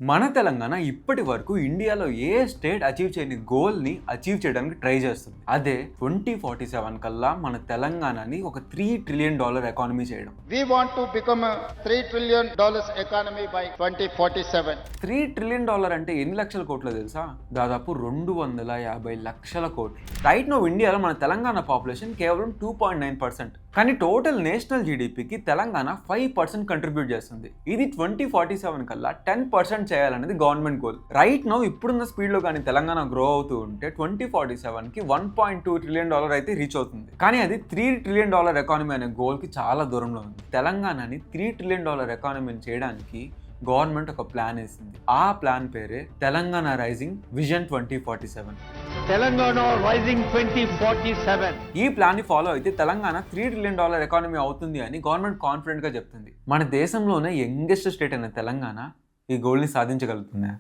మన తెలంగాణ ఇప్పటి వరకు ఇండియాలో ఏ స్టేట్ అచీవ్ చేయని గోల్ని అచీవ్ చేయడానికి ట్రై చేస్తుంది. అదే 2047 కల్లా మన తెలంగాణని ఒక $3 ట్రిలియన్ ఎకానమీ చేయడం. We want to become a $3 trillion economy by 2047. $3 trillion అంటే ఎన్ని లక్షల కోట్లు తెలుసా? దాదాపు 250 లక్షల కోట్లు. రైట్ నౌ ఇండియాలో మన తెలంగాణ పాపులేషన్ కేవలం 2.9%. కానీ టోటల్ నేషనల్ జీడిపికి తెలంగాణ 5% కంట్రిబ్యూట్ చేస్తుంది. ఇది 2047 కల్లా 10% చేయాలనేది గవర్నమెంట్ గోల్. రైట్ నౌ ఇప్పుడున్న స్పీడ్ లో కానీ తెలంగాణ గ్రో అవుతూ ఉంటే 2047 కి $1.2 ట్రిలియన్ అయితే రీచ్ అవుతుంది. కానీ అది $3 ట్రిలియన్ ఎకానమీ అనే గోల్ కి చాలా దూరంలో ఉంది. తెలంగాణని $3 ట్రిలియన్ ఎకానమీని చేయడానికి గవర్నమెంట్ ఒక ప్లాన్ వేసింది. ఆ ప్లాన్ పేరే Telangana rising vision 2047. Telangana rising 2047. ఈ ప్లాన్ ని ఫాలో అయితే తెలంగాణ $3 ట్రిలియన్ ఎకానమీ అవుతుంది అని గవర్నమెంట్ కాన్ఫిడెంట్ గా చెప్తుంది. మన దేశంలోనే యంగెస్ట్ స్టేట్ అయిన తెలంగాణ ఈ గోల్ ని సాధించగలుగుతుంది.